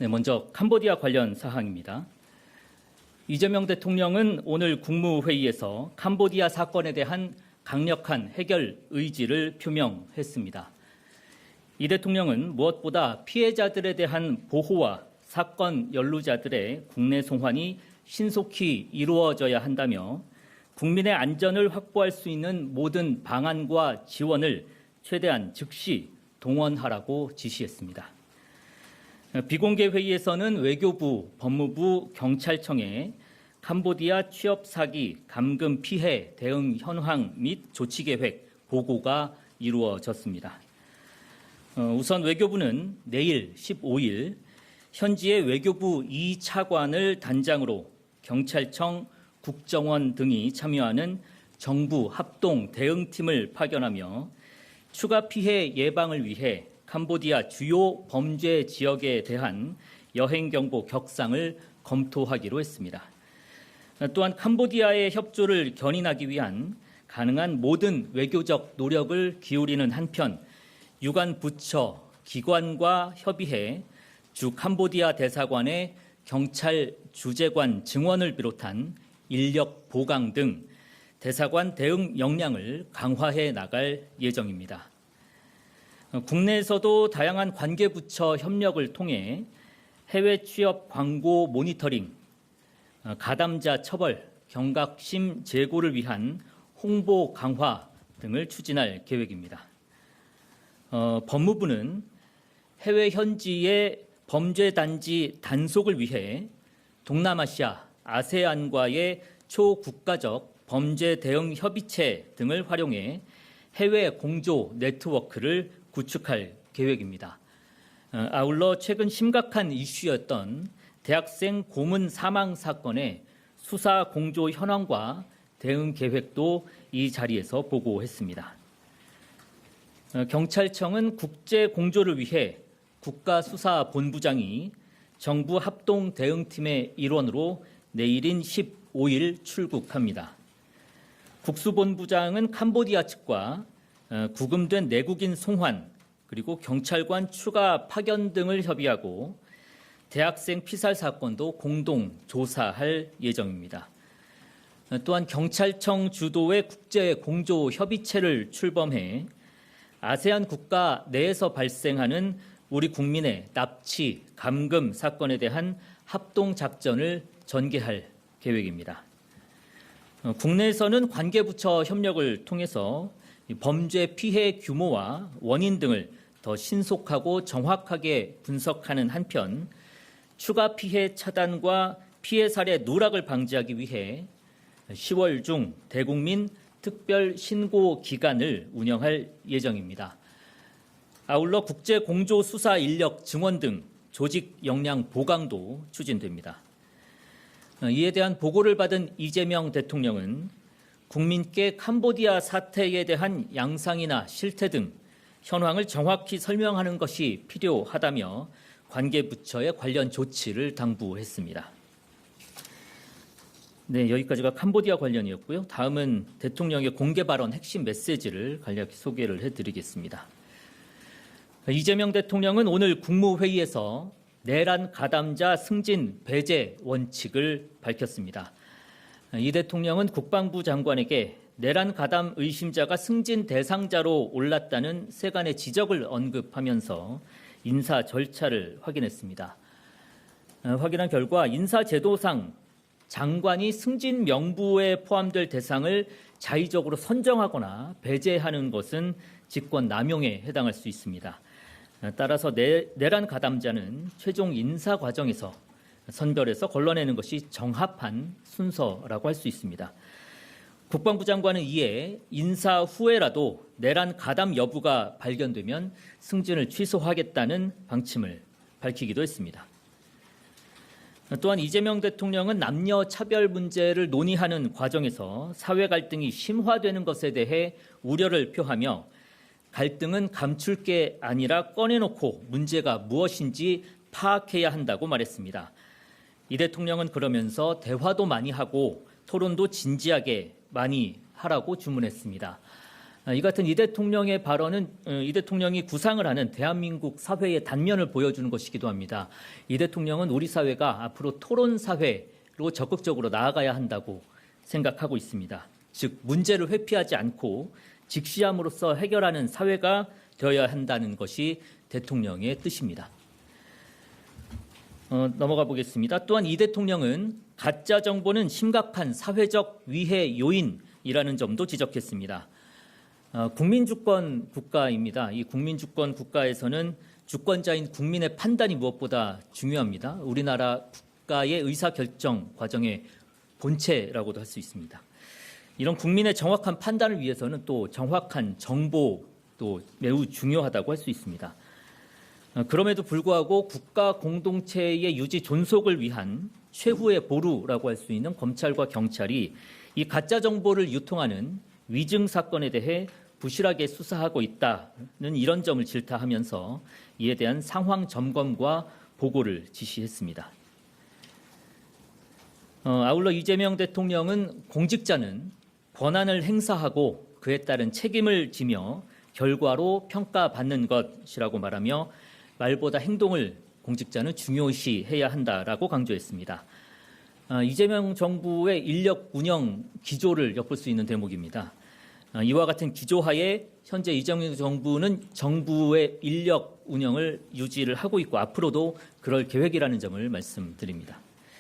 네, 먼저 캄보디아 관련 사항입니다. 이재명 대통령은 오늘 국무회의에서 캄보디아 사건에 대한 강력한 해결 의지를 표명했습니다. 이 대통령은 무엇보다 피해자들에 대한 보호와 사건 연루자들의 국내 송환이 신속히 이루어져야 한다며 국민의 안전을 확보할 수 있는 모든 방안과 지원을 최대한 즉시 동원하라고 지시했습니다. 비공개 회의에서는 외교부, 법무부, 경찰청에 캄보디아 취업 사기 감금 피해 대응 현황 및 조치 계획 보고가 이루어졌습니다. 우선 외교부는 내일 15일 현지의 외교부 2차관을 단장으로 경찰청, 국정원 등이 참여하는 정부 합동 대응팀을 파견하며 추가 피해 예방을 위해 캄보디아 주요 범죄 지역에 대한 여행 경보 격상을 검토하기로 했습니다. 또한 캄보디아의 협조를 견인하기 위한 가능한 모든 외교적 노력을 기울이는 한편 유관 부처, 기관과 협의해 주 캄보디아 대사관의 경찰 주재관 증원을 비롯한 인력 보강 등 대사관 대응 역량을 강화해 나갈 예정입니다. 국내에서도 다양한 관계부처 협력을 통해 해외 취업 광고 모니터링, 가담자 처벌, 경각심 제고를 위한 홍보 강화 등을 추진할 계획입니다. 법무부는 해외 현지의 범죄단지 단속을 위해 동남아시아, 아세안과의 초국가적 범죄 대응 협의체 등을 활용해 해외 공조 네트워크를 구축할 계획입니다. 아울러 최근 심각한 이슈였던 대학생 고문 사망 사건의 수사 공조 현황과 대응 계획도 이 자리에서 보고했습니다. 경찰청은 국제 공조를 위해 국가수사본부장이 정부 합동 대응팀의 일원으로 내일인 15일 출국합니다. 국수본부장은 캄보디아 측과 구금된 내국인 송환 그리고 경찰관 추가 파견 등을 협의하고 대학생 피살 사건도 공동 조사할 예정입니다. 또한 경찰청 주도의 국제 공조 협의체를 출범해 아세안 국가 내에서 발생하는 우리 국민의 납치, 감금 사건에 대한 합동 작전을 전개할 계획입니다. 국내에서는 관계부처 협력을 통해서 범죄 피해 규모와 원인 등을 더 신속하고 정확하게 분석하는 한편 추가 피해 차단과 피해 사례 누락을 방지하기 위해 10월 중 대국민 특별 신고 기간을 운영할 예정입니다. 아울러 국제 공조 수사 인력 증원 등 조직 역량 보강도 추진됩니다. 이에 대한 보고를 받은 이재명 대통령은 국민께 캄보디아 사태에 대한 양상이나 실태 등 현황을 정확히 설명하는 것이 필요하다며 관계부처의 관련 조치를 당부했습니다. 네, 여기까지가 캄보디아 관련이었고요. 다음은 대통령의 공개 발언 핵심 메시지를 간략히 소개를 해드리겠습니다. 이재명 대통령은 오늘 국무회의에서 내란 가담자 승진 배제 원칙을 밝혔습니다. 이 대통령은 국방부 장관에게 내란 가담 의심자가 승진 대상자로 올랐다는 세간의 지적을 언급하면서 인사 절차를 확인했습니다. 확인한 결과 인사제도상 장관이 승진 명부에 포함될 대상을 자의적으로 선정하거나 배제하는 것은 직권 남용에 해당할 수 있습니다. 따라서 내란 가담자는 최종 인사 과정에서 선별해서 걸러내는 것이 정합한 순서라고 할 수 있습니다. 국방부 장관은 이에 인사 후에라도 내란 가담 여부가 발견되면 승진을 취소하겠다는 방침을 밝히기도 했습니다. 또한 이재명 대통령은 남녀 차별 문제를 논의하는 과정에서 사회 갈등이 심화되는 것에 대해 우려를 표하며 갈등은 감출 게 아니라 꺼내놓고 문제가 무엇인지 파악해야 한다고 말했습니다. 이 대통령은 그러면서 대화도 많이 하고 토론도 진지하게 많이 하라고 주문했습니다. 이 같은 이 대통령의 발언은 이 대통령이 구상을 하는 대한민국 사회의 단면을 보여주는 것이기도 합니다. 이 대통령은 우리 사회가 앞으로 토론 사회로 적극적으로 나아가야 한다고 생각하고 있습니다. 즉 문제를 회피하지 않고 직시함으로써 해결하는 사회가 되어야 한다는 것이 대통령의 뜻입니다. 넘어가 보겠습니다. 또한 이 대통령은 가짜 정보는 심각한 사회적 위해 요인이라는 점도 지적했습니다. 국민주권 국가입니다. 이 국민주권 국가에서는 주권자인 국민의 판단이 무엇보다 중요합니다. 우리나라 국가의 의사결정 과정의 본체라고도 할 수 있습니다. 이런 국민의 정확한 판단을 위해서는 또 정확한 정보도 매우 중요하다고 할 수 있습니다. 그럼에도 불구하고 국가 공동체의 유지 존속을 위한 최후의 보루라고 할 수 있는 검찰과 경찰이 이 가짜 정보를 유통하는 위증 사건에 대해 부실하게 수사하고 있다는 이런 점을 질타하면서 이에 대한 상황 점검과 보고를 지시했습니다. 아울러 이재명 대통령은 공직자는 권한을 행사하고 그에 따른 책임을 지며 결과로 평가받는 것이라고 말하며 말보다 행동을 공직자는 중요시해야 한다라고 강조했습니다. 이재명 정부의 인력 운영 기조를 엿볼 수 있는 대목입니다. 이와 같은 기조하에 현재 이재명 정부는 정부의 인력 운영을 유지를 하고 있고 앞으로도 그럴 계획이라는 점을 말씀드립니다.